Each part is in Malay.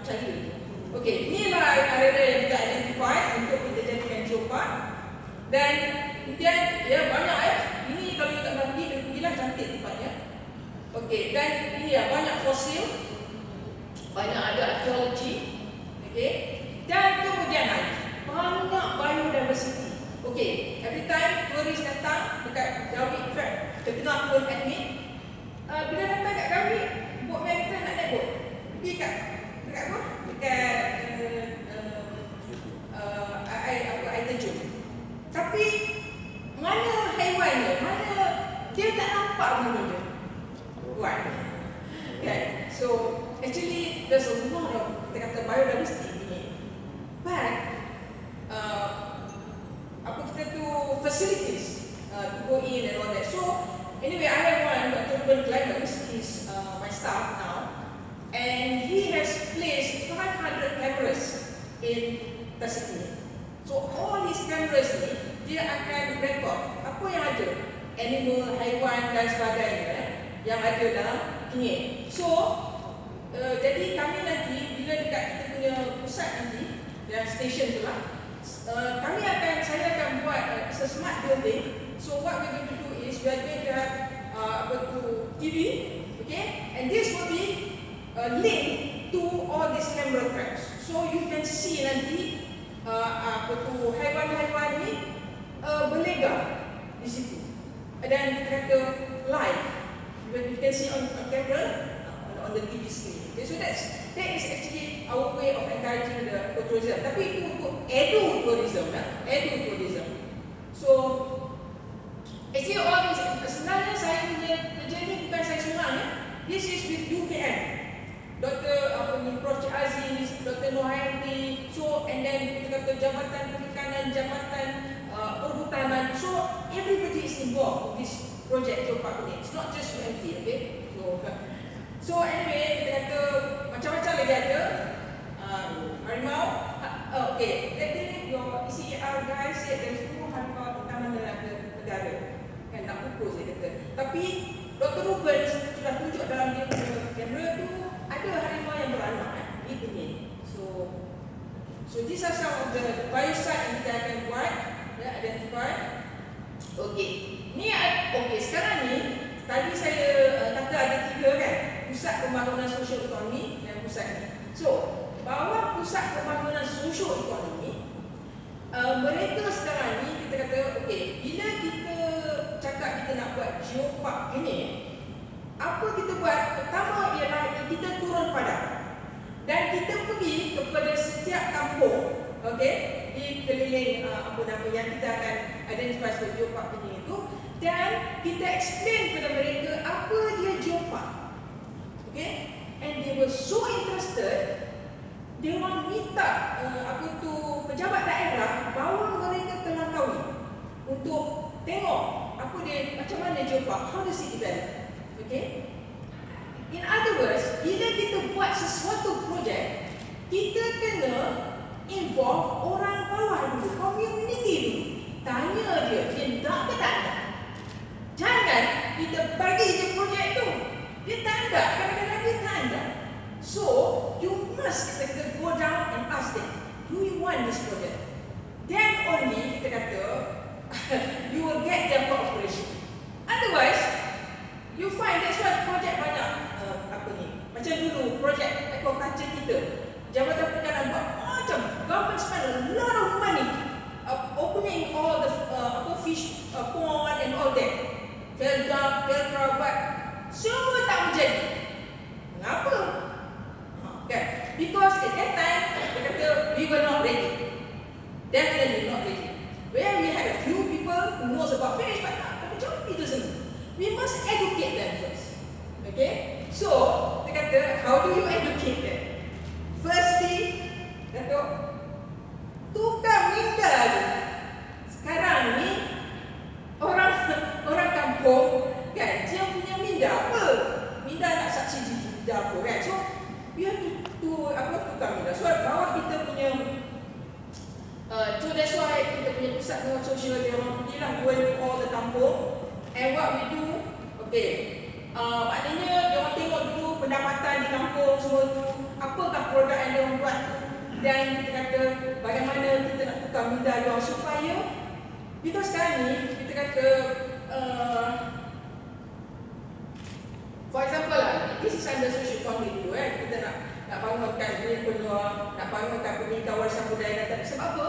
percaya. Okey, inilah area yang kita identify untuk kita jadikan geopark. Dan kemudian ya banyak ini kalau you tak pernah pergilah cantik tempatnya. Okey, dan ini ya banyak fosil, banyak ada arkeologi. Okey, dan kemudian banyak biodiversity. Okey, every time turis datang dekat Gawi, in fact, kita pun admit bila datang kat Gawi, boatman kita nak naik boat. Pergi dekat apa? Dekat air terjun. Tapi mana haiwannya? Mana dia tak nampak benda dia. Right. Okay. So actually there's a lot of kita kata biodiversity ini. But apa kita tu facilities to go in and all that. So anyway, I have one Dr. Ruben Clemens, he's my staff now, and he has placed 500 cameras in Tasik ini. So all these cameras ni dia akan record apa yang ada, animal, haiwan dan sebagainya yang ada dalam Kenyir. So jadi kami nanti bila dekat kita punya pusat nanti yang station tu lah, saya akan buat a smart building. So what we're going to do is we are going to have TV, okay, and this will be linked to all these camera traps. So you can see nanti haiwan-haiwan ni berlegar di situ. Dan kita kata live, you can see on camera on the TV screen. Okay, so that is actually our way of encouraging the ecotourism. Tapi itu untuk edu-tourism. So actually all this, sebenarnya saya punya kerja ni bukan saya seorang ya. This is with UKM, Prof. Cik Aziz, Dr. Nohairi, so and then kita kata Jabatan Perikanan, Jabatan Perhutanan. So everybody is involved in this project geopark ni. It's not just UMT, okay? So anyway, kita kata macam-macam lagi ada. Harimau. Okay, jadi your ECR guys said there's 2 harimau di Taman Negara. Kan nak pukul saya kata. Tapi Dr. Ruben sudah tunjuk dalam dia punya kamera tu ada harimau yang beranak di Kenyir. So these are some of the biosite yang kita akan buat, ya, identify. Okay. Ni okey, sekarang ni tadi saya kata ada 3 kan, pusat pembangunan sosial ekonomi dan pusat ni. So, bawah pusat pembangunan sosial ekonomi, mereka sekarang ni kita kata okey, bila kita cakap kita nak buat geopark ini, apa kita buat? Pertama ialah kita turun padang. Dan kita pergi kepada setiap kampung, okey, di keliling apa nama yang kita akan identify sebagai geopark ini itu, dan kita explain kepada mereka apa dia geopark. Okay? And they were so interested, dia orang minta pejabat daerah bawa mereka ke Langkawi untuk tengok apa dia, macam mana geopark, how does it develop. Okay? In other words, bila kita buat sesuatu projek, kita kena involve orang bawah dulu, community dulu. Tanya dia nak ke tak nak. Jangan kita bagi je projek tu, dia tak ada, kadang-kadang dia tak ada. So, you must kita go down and ask them, do you want this project? Then only kita kata, you will get their cooperation. Otherwise, you find that's why projek banyak macam dulu projek aquaculture kita, Jabatan Perikanan buat macam government spend a lot of money opening all the fish pond and all that. Felda buat semua tak menjadi. Mengapa? Okay. Because at that time kita kata we were not ready. Definitely not ready. Where we had a few people who knows about fish, but the majority doesn't. We must educate them first. Okay? So, kita kata, how do you educate them? Firstly, kata, tukar minda je. Sekarang ni, orang kampung, kan, dia punya minda apa? Minda nak subsidi minda apa, kan? So, we have to tukar minda. So, bawah kita punya, so that's why kita punya pusat penguat sosial, dia orang pergilah go into all the kampung. And what we do, okay, maknanya dia orang tengok dulu pendapatan di kampung semua tu, apakah produk yang dia buat tu, dan kita kata bagaimana kita nak tukar minda dia orang supaya, because sekarang ni kita kata for example lah, this is under social economy dulu kita nak bangunkan dunia penuh, nak bangunkan pendidikan warisan budaya dan sebab apa?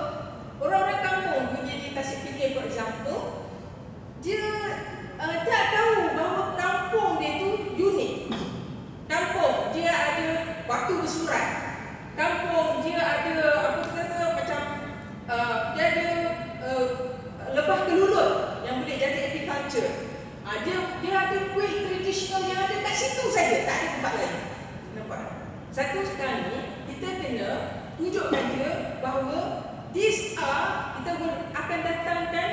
Orang-orang kampung pergi di Tasik Fikir for example, dia tak tahu bahawa kampung dia tu unik. Kampung dia ada batu bersurat. Kampung dia ada apa kita kata macam dia ada lebah kelulut yang boleh jadi agriculture. Dia ada kuih tradisional yang ada kat situ saja, tak ada tempat lain. Nampak? Satu sekarang ni kita kena tunjukkan dia bahawa these are, kita akan datangkan,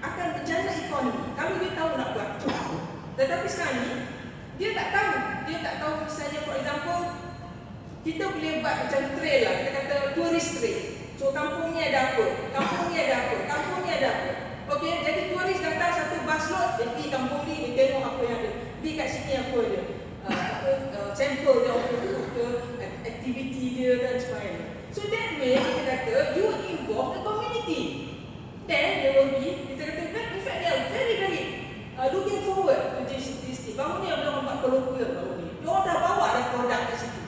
akan berjana ekonomi kalau dia tahu nak buat macam tu. Tetapi sekarang ni dia tak tahu misalnya for example kita boleh buat macam trail lah, kita kata tourist trail. So kampung ni ada apa, kampung ni ada apa, kampung ni ada apa. Okey, jadi turis datang satu bus load, dia pergi kampung ni, dia tengok apa yang ada, pergi kat sini apa ada, sampel dia, aktiviti dia dan sebagainya. So that way kita kata you involve the community, then there will be, kita kata in fact they are very looking forward to this thing. Baru ni ada orang buat kolokvium baru ni, dia orang dah bawa dah produk kat situ.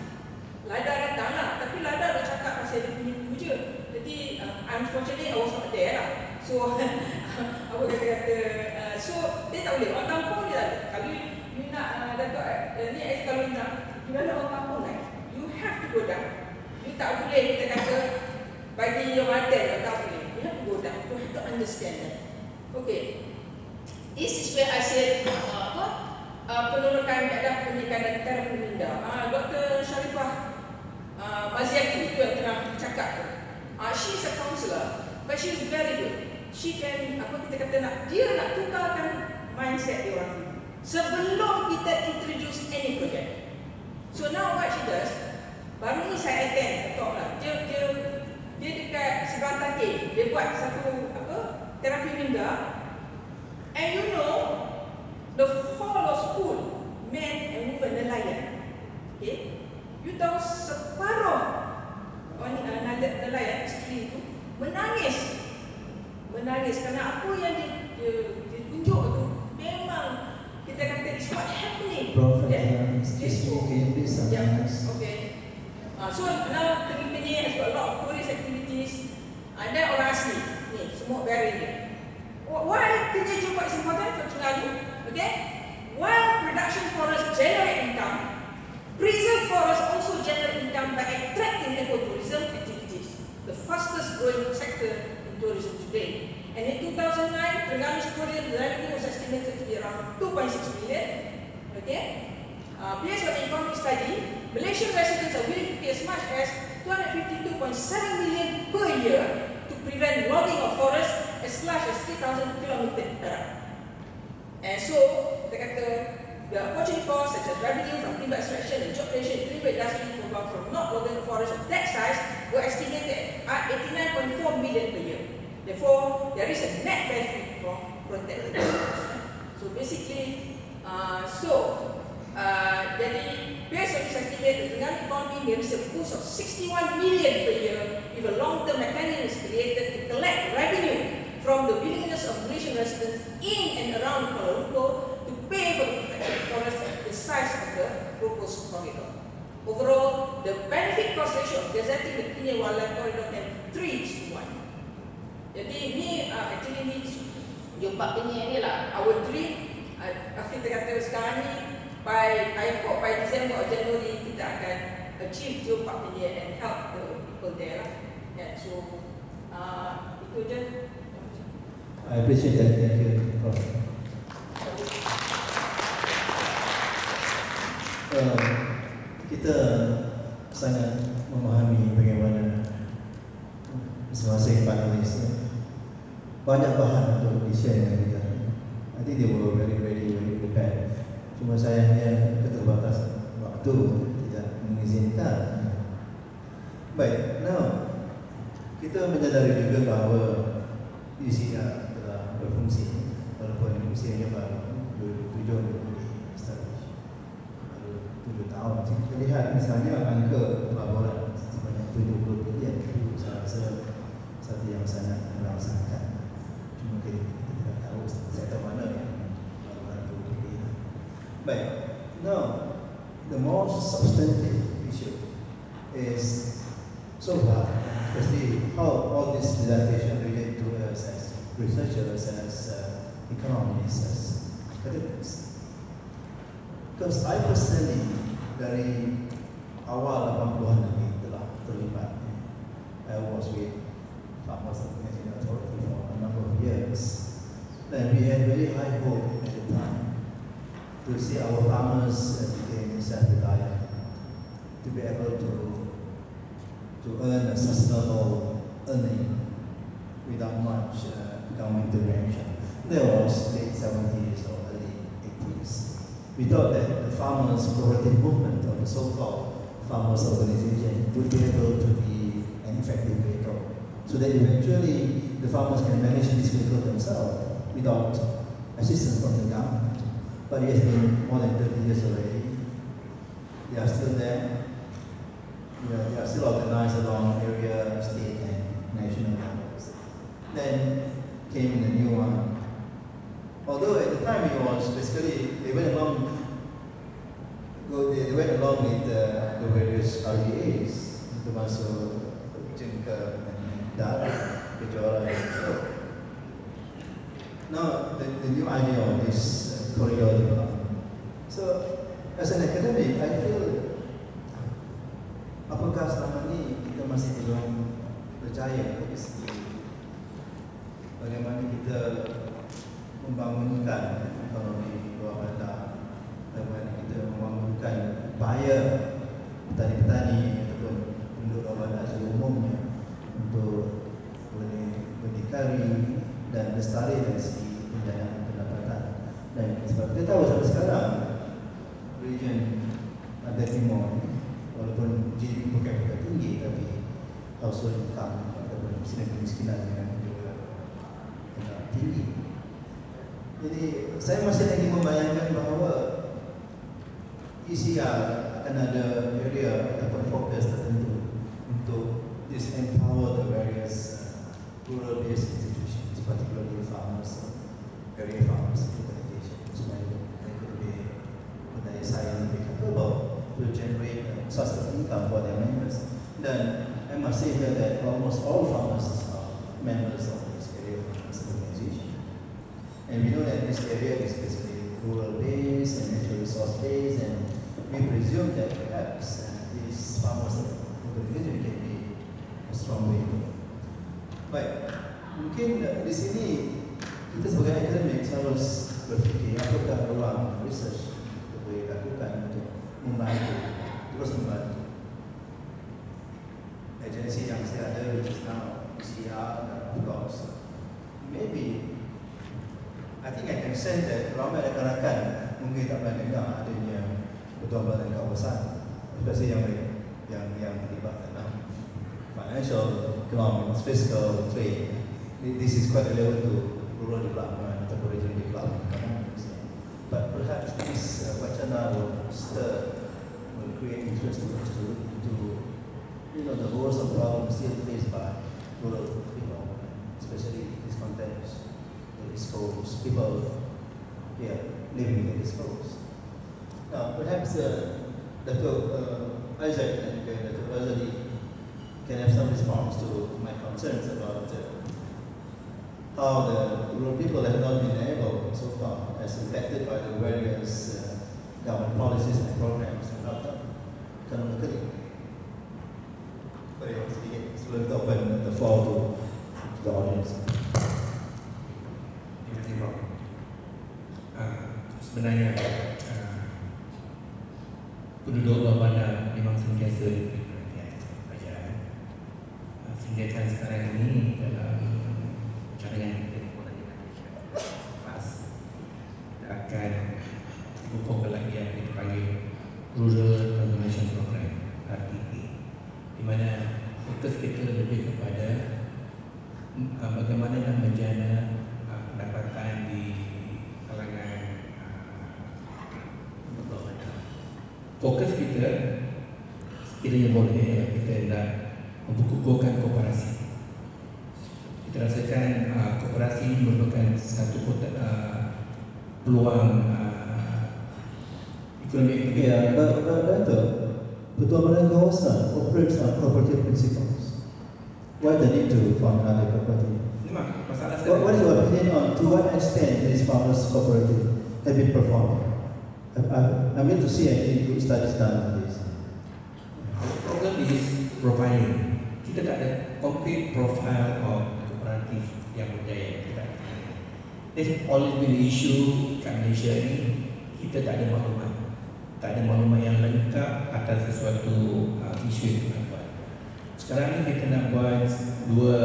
Lada datang lah, tapi Lada dah cakap pasal dia punya tu je. Jadi unfortunately I was not there lah. So apa kata so dia tak boleh, orang kampung dia tak boleh. Kalau you nak dapat ni kalau you nak orang kampung kan, you have to go down. You tak boleh kita kata bagi your hotel, tak boleh. You have to go down, you have to understand that. Okay, this is where I said penurunan keadaan pendidikan dan cara pemindah. Dr. Sharifah Maziaki itu yang tengah cakap tu. She is a counsellor, but she is very good. She can, apa kita kata dia nak tukarkan mindset dia orang sebelum kita introduce any project. So now what she does, baru ni saya attend talk lah. Dia dekat seberang Takir, dia buat satu terapi minda. And you know, the whole of school, men and women nelayan. Okay, you tahu separuh nelayan isteri itu menangis kerana apa yang ditunjuk tu memang kita kata it's not happening. Okay. So now Tengah Penyet has got a lot of tourist activities. Ada orang asli ni semua barrier ni. Why Tengah Jeput is important for Terengganu? Okay, while production forests generate income, preserve forests also generate income by attracting ecotourism activities, the fastest growing sector in tourism today. And in 2009, Terengganu tourism revenue was estimated to be around 2.6 million. Okay, based on the economic study, Malaysian residents are willing to pay as much as 252.7 million per year to prevent logging of forests as large as 3,000 km per hour. And so, kita kata the opportunity costs such as revenue from timber extraction and job creation in timber industry from not logging forests of that size were estimated at 89.4 million per year. Therefore, there is a net benefit from protecting the forest. So basically, jadi based on this estimate, the Terengganu economy may receive a boost of 61 million per year if a long-term mechanism is created to collect revenue from the willingness of Malaysian residents in and around Kuala Lumpur to pay for the protected forest the size of the proposed corridor. Overall, the benefit cost ratio of gazetting the Kenya Wildlife Corridor can 3:1. Jadi ni actually ni jumpa Penyet ni lah our dream. Kita kata sekarang ni I hope by December or January kita akan achieve jumpa Penyet and help the people there lah. Yeah, so itu je. I appreciate that. Thank you, Prof. Kita sangat memahami bagaimana masing-masing panelis banyak bahan untuk di-share dengan kita. I think they were very prepared. Cuma sayangnya keterbatasan waktu tidak mengizinkan. Baik, now kita menyadari juga bahawa UCR telah berfungsi walaupun usianya baru 2007 establish, baru 7 tahun. Kita lihat misalnya angka pelaburan sebanyak 7 substantive issue is so far, especially how all this presentation relate to us as researchers, as economists, as academics. Because I personally, dari awal 80-an lagi telah terlibat. I was with Farmers Organization Authority for a number of years. And we had very high hope at the time to see our farmers become self-reliant, to be able to earn a sustainable earning without much government intervention. That was late 70s or early 80s. We thought that the farmers' cooperative movement, or the so-called farmers' organization, would be able to be an effective vehicle, so that eventually the farmers can manage this vehicle themselves without assistance from the government. But it has been more than 30 years already. They are still there. They are still organized along area, state, and national levels. Then came the new one. Although at the time it was basically, they went along with the various RDAs, termasuk Jengka and Dara, Kejora, and so. Now, the new idea of this corridor development. So, as an academic, I feel, apakah selama ini kita masih belum percaya dari segi bagaimana kita membangunkan ekonomi bawah bandar, bagaimana kita membangunkan upaya petani-petani ataupun penduduk bawah bandar secara umumnya untuk boleh berdikari dan lestari dari segi pendanaan pendapatan. Dan sebab kita tahu sampai sekarang region Pantai Timur, walaupun GDP per capita tinggi, tapi household income ataupun kemiskinan juga tinggi. Jadi saya masih lagi membayangkan bahawa ECR akan ada area ataupun fokus tertentu untuk disempower the various rural-based institutions, particularly farmers, area farmers organization, supaya mereka lebih berdaya saing, lebih capable to generate a source of income for their members. Dan I must say here that almost all farmers are members of this area farmers organization. And we know that this area is basically rural-based and natural resource-based, and we presume that perhaps these farmers organization can be a strong vehicle. Baik, mungkin di sini kita sebagai akademik harus berfikir apakah ruang research kita boleh lakukan untuk terus membantu agensi yang saya ada, which is now ECR, and of course maybe I think I can sense that ramai rakan-rakan mungkin tak pernah dengar adanya pertubuhan kawasan, especially yang terlibat dalam financial, economic, fiscal, trade. This is quite relevant to rural development atau regional development economics. But perhaps this wacana will create interest to the wars of problems still faced by rural people, especially in this context, the East Coast, people living in the East Coast. Now, perhaps Dr. Isaac and Dr. Razali can have some response to my concerns about how the rural people have not been able so far, as reflected by the various government policies and programs to help them economically. But sebelum kita open the floor to the audience. Terima kasih, Prof. Sebenarnya penduduk bawah bandar memang sentiasa diberi perhatian kerajaan. Sehingga sekarang ini dalam cadangan kita akan buka lagi yang dipanggil Rural Transformation Program (RTP), di mana fokus kita lebih kepada bagaimana nak menjana pendapatan di kalangan bawah bandar. Fokus kita sekiranya boleh, kita nak membukukan koperasi. Kita rasakan koperasi merupakan satu peluang ekonomi. Ya, betul. Ketua Badan Kawasan operates on cooperative principles. Why the need to form another cooperative? Memang masalah What is saya. your opinion on to what extent this farmers cooperative have been performed? I'm yet to see any good studies done on this. Problem is profiling. Kita tak ada complete profile of kooperatif yang berjaya. Kita tak ada. There's always been an issue kat Malaysia ni, kita tak ada maklumat. Tak ada maklumat yang lengkap atas sesuatu isu yang kita buat. Sekarang ni kita nak buat dua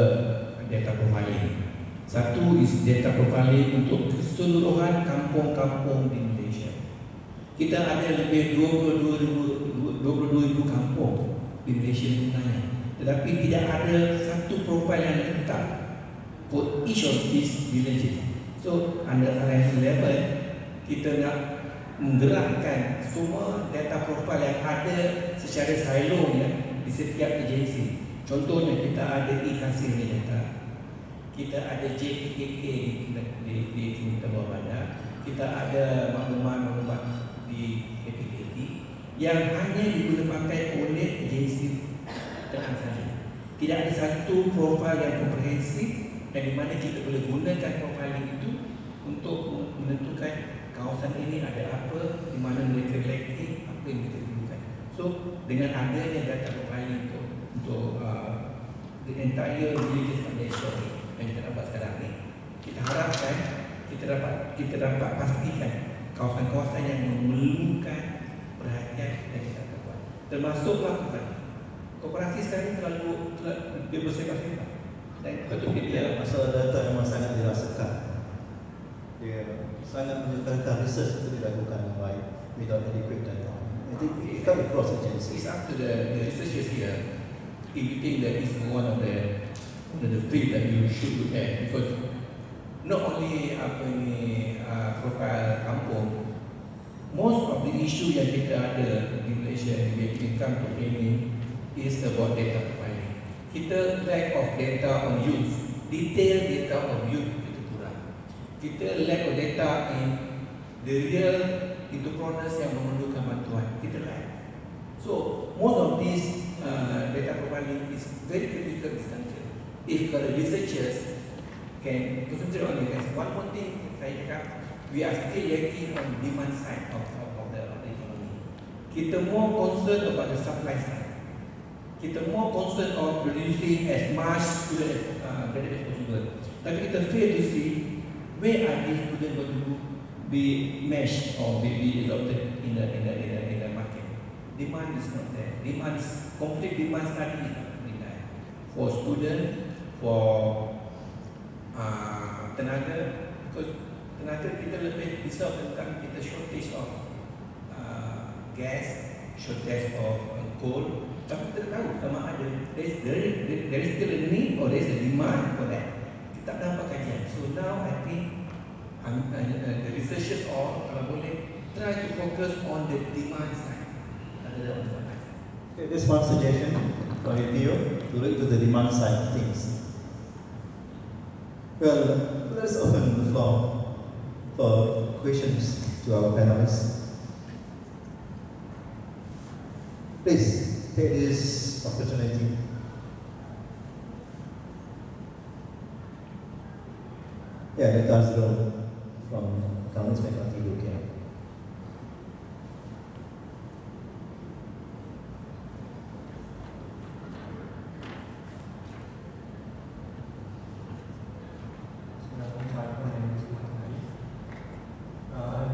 data profiling. Satu is data profiling untuk keseluruhan kampung-kampung di Malaysia. Kita ada lebih 22,000 kampung di Malaysia sebenarnya. Tetapi tidak ada satu profil yang lengkap for each of these villages. So under RM11 kita nak menggerakkan semua data profil yang ada secara silonya di setiap agensi. Contohnya kita ada e-kasih data, kita ada JPKK di Kementerian Bawah Bandar, kita ada maklumat-maklumat di APKT yang hanya diguna pakai oleh agensi terang saja. Tidak ada satu profil yang komprehensif dan di mana kita boleh gunakan profiling itu untuk menentukan kawasan ini ada apa, di mana mereka lagi, apa yang kita perlukan. So dengan adanya data profiling untuk the entire villages Malaysia yang kita dapat sekarang ni, kita harapkan kita dapat pastikan kawasan-kawasan yang memerlukan perhatian dan kita dapat. Termasuklah koperasi sekarang terlalu dia bersifat-sifat. Dan betul Ya, masalah data memang sangat dirasakan. Dia sangat menyukarkan research itu dilakukan dengan baik without adequate data. I think it can be cross agency. it's up to the researchers here if you think that is one of the field that you should look at, because not only apa ni profile kampung, most of the issue yang kita ada di Malaysia when it comes to planning is about data profiling. Kita lack of data on youth, detailed data on youth kita kurang. Kita lack of data in the real entrepreneurs yang memerlukan bantuan. Kita lack. So most of this data profiling is very critical in country. If the researchers can concentrate on this, one more thing saya cakap, we are still lacking on demand side of the economy. Kita more concerned about the supply side. Kita more concerned on producing as much student graduate as possible. Tapi kita fail to see where are these students going to be meshed or be adopted in the market. Demand is not there. Complete demand study is not there for student, for tenaga, because tenaga kita lebih risau tentang kita shortage of gas, shortage of coal. Tapi kita tahu sama ada there is still a need or there is a demand for that. Kita tak dapat kajian. So now I think the researchers all kalau boleh try to focus on the demand side rather than on the supply side. Okay, this one suggestion from Theo to look to the demand side of things. Well, let's open the floor for questions to our panelists. Please take this opportunity. Yeah, the Tazro from Communist Party UK.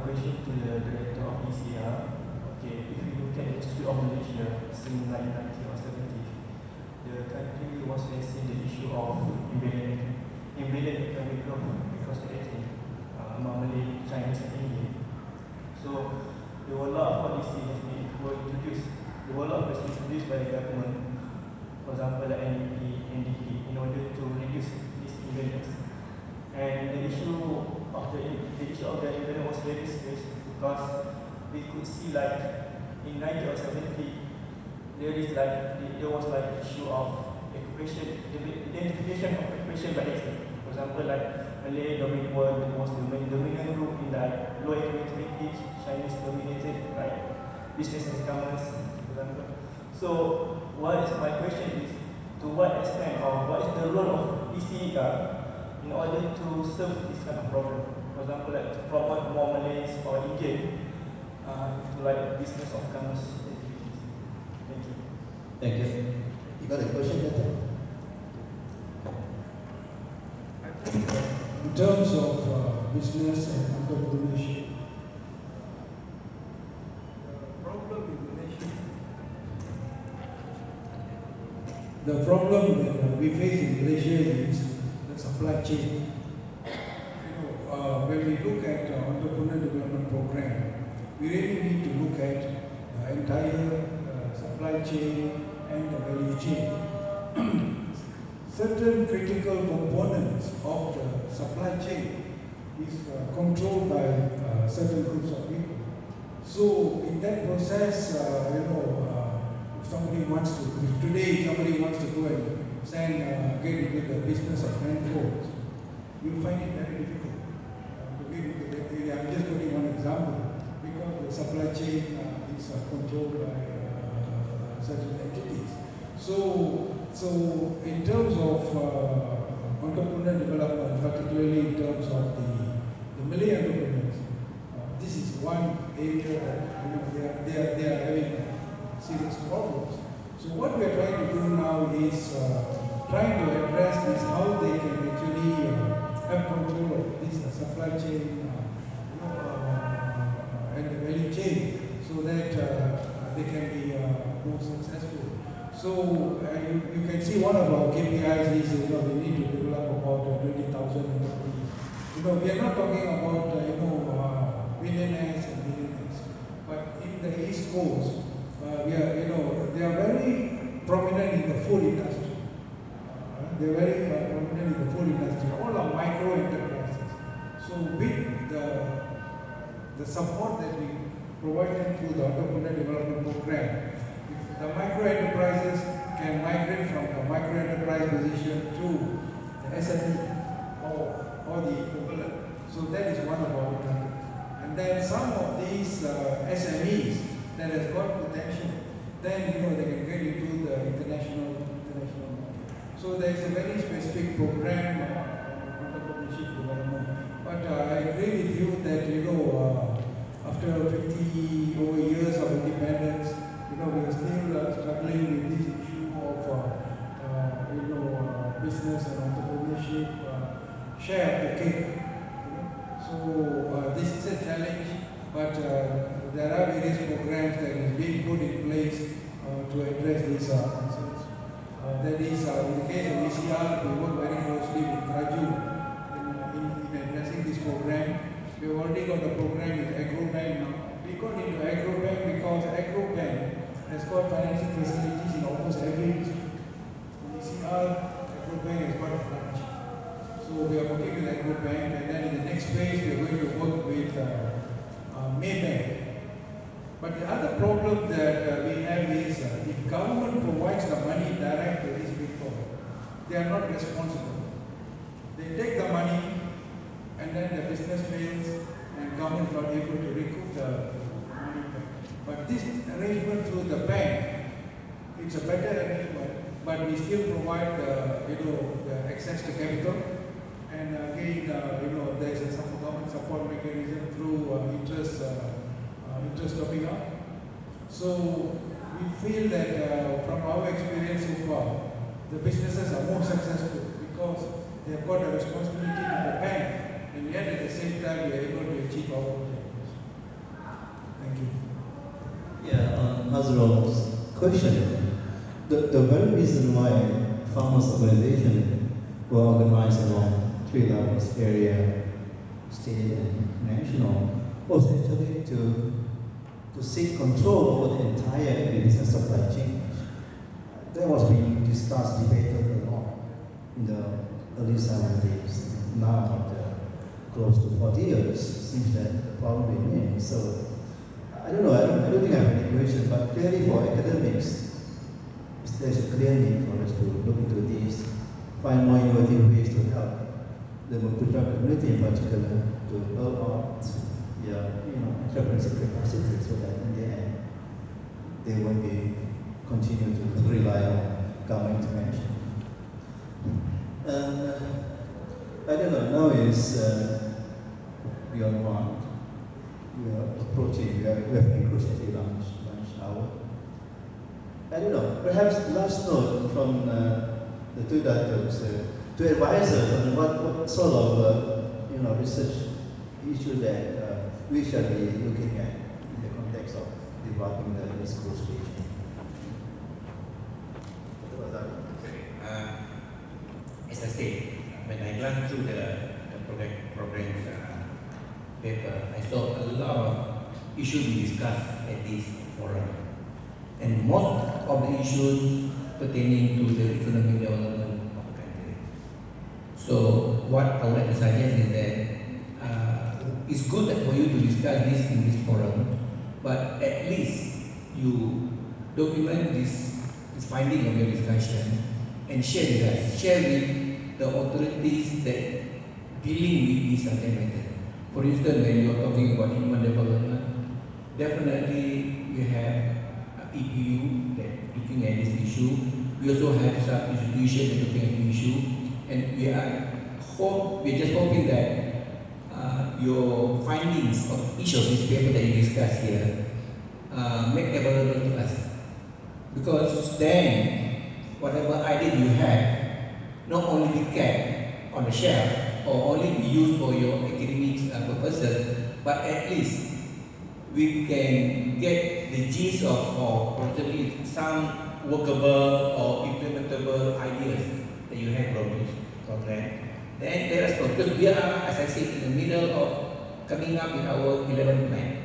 Question to the director of ECR. Okay, if you look at the history of Malaysia since 1990 or 70, the country was facing the issue of imbalance economic growth because of among Malay, Chinese and Indian. So there were a lot of policies that were introduced. There were a lot of policies introduced by the government, for example like NDP, in order to reduce this imbalance. And the issue of the imbalance was very serious because we could see like in 90 or 70 there was like issue of identification of occupation by ethnic. For example, like Malay dominated was the dominant group in low economic activity, Chinese dominated business and commerce, for example. So, my question is, to what extent or what is the role of ECER in order to solve this kind of problem? For example, like to promote more Malays or Indian to like business of commerce activities. Thank you. Thank you. You got a question, Dr.? I think in terms of business and entrepreneurship, the problem that we face in Malaysia is the supply chain. When we look at entrepreneur development program, we really need to look at the entire supply chain and the value chain. Certain critical components of the supply chain is controlled by certain groups of people. So in that process, if somebody wants to, if today somebody wants to go and get into the business of handphones, you'll find it very difficult to get into that area. I'm just putting one example because the supply chain is controlled by certain entities. So in terms of entrepreneur development, particularly in terms of the Malay entrepreneurs, this is one area that they are having serious problems. So what we are trying to do now is trying to address this, how they can actually have control of this supply chain and the value chain, so that they can be more successful. So you can see one of our KPIs is we need to develop about 20,000 employees. We are not talking about millionaires and billionaires, but in the East Coast, they are very prominent in the food industry. They are very prominent in the food industry. All are micro enterprises. So with the support that we provide them through the entrepreneur development program, if the micro enterprises can migrate from the micro enterprise position to the SME or the equivalent. So that is one of our targets. And then some of these SMEs that has got potential, then they can get into the international market. So there is a very specific program on entrepreneurship development. But I agree with you that after 50 over years of independence, we are still struggling with this issue of business and entrepreneurship share of the cake. So this is a challenge, but there are various programs that are being put in place to address these concerns. That is, in the case of ECR, we work very closely with Raju in addressing this program. We've already got a program with AgroBank now. We got into AgroBank because AgroBank has got financial facilities in almost every district. In ECR, AgroBank has got a branch. So we are working with AgroBank, and then in the next phase, we are going to work with Maybank. But the other problem that we have is if government provides the money direct to these people, they are not responsible. They take the money and then the business fails and government is not able to recoup the money back. But this arrangement through the bank, it's a better arrangement, but we still provide the access to capital. And again, there's a government support mechanism through interest topping up. So we feel that from our experience so far, the businesses are more successful because they have got a responsibility to the bank, and yet at the same time we are able to achieve our objectives. Thank you. Yeah, on Hazrul's question, the very reason why farmers' organizations were organized along 3 levels, area, state, and national, was actually to seek control over the entire business supply chain. That was being discussed, debated a lot in the early 70s. Now, after close to 40 years, seems that the problem remains. So, I don't know, I don't think I have any question, but clearly for academics, there's a clear need for us to look into these, find more innovative ways to help the Maputra community in particular to build out entrepreneurship capacity so that in the end they won't be continue to rely on government intervention. And I don't know, now is beyond one. We are approaching, we have encroached the lunch hour. I don't know, perhaps last note from the two doctors, to advisors on what sort of research issue that we shall be looking at in the context of developing the East Coast region. As I said, when I glanced through the program's paper, I saw a lot of issues we discussed at this forum. And most of the issues pertaining to the economic development of the country. So what I would like to suggest is that it's good that for you to discuss this in this forum, but at least you document this finding of your discussion and share with us, share with the authorities that dealing with this subject matter. For instance, when you are talking about human development, definitely we have EPU that looking at this issue. We also have some institutions looking at the issue, and we are just hoping that your findings of each of these papers that you discuss here make available to us. Because then, whatever idea you have, not only be kept on the shelf or only be used for your academic purposes, but at least we can get the gist of or possibly some workable or implementable ideas that you have from this program. Then let us go, because we are, as I said, in the middle of coming up with our 11th plan.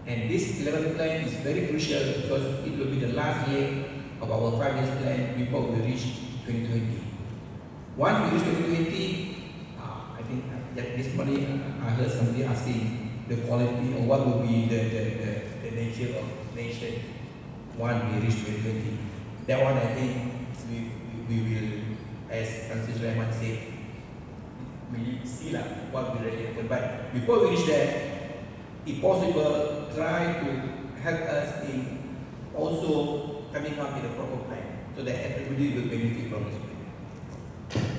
And this 11th plan is very crucial because it will be the last leg of our 5-year plan before we reach 2020. Once we reach 2020, I think that this morning I heard somebody asking the quality or what will be the nature of nation once we reach 2020. That one I think we will, as Francis Rahman said, we see what will really happen. But before we reach there, if possible, try to help us in also coming up with a proper plan so that everybody will benefit from this plan.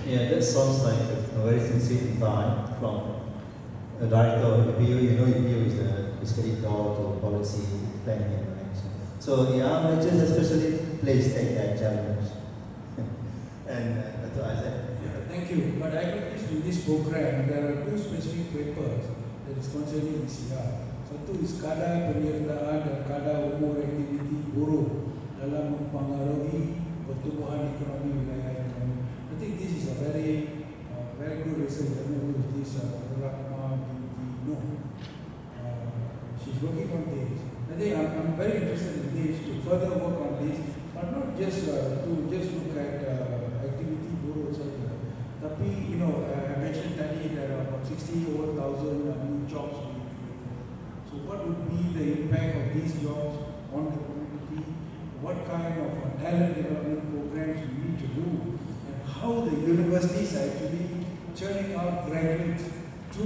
Yeah, that sounds like a very sincere invite from a director of EPU. You know, EPU is the basically door to policy planning and management. So yeah, managers especially please take that challenge. And Dr. Isaac. Thank you. But I noticed in this program there are two specific papers that is concerning ECR. Satu is kadar penyertaan dan kadar umur aktiviti buruh dalam mempengaruhi pertumbuhan ekonomi wilayah ekonomi. I think this is a very good research. I know this Rahma binti Noh. She's working on this. I think I'm very interested in this to further work on this, but not just to just look at activity buruh saja. Tapi I mentioned tadi there are about 60,000 new jobs being created. So what would be the impact of these jobs on the community? What kind of talent development programs we need to do, and how the universities are actually churning out graduates to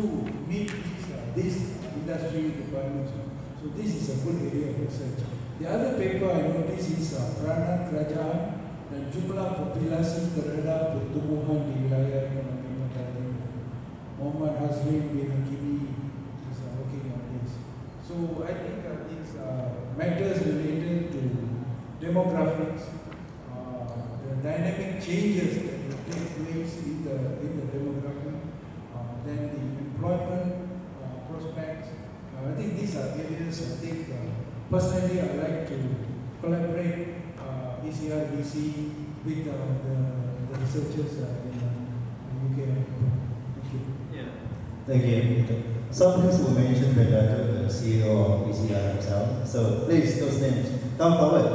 meet these industry requirements. So this is a good area of research. The other paper I noticed is Peranan Kerajaan dan jumlah populasi terhadap pertumbuhan di wilayah ekonomi Matahari. Muhammad Hazrin bin Hakimi is working on this. So I think these matters related to demographics, the dynamic changes that will take place in the demographic, then the employment prospects. I think these are areas I think personally I like to collaborate ECRBC with the researchers in UK. Thank you. Yeah. Thank you. Some things were mentioned by the CEO of ECR himself. So please, those names, come forward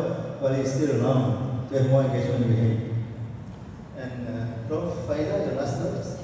while he's still around to have more engagement with him. And Prof. Faida, the last notes.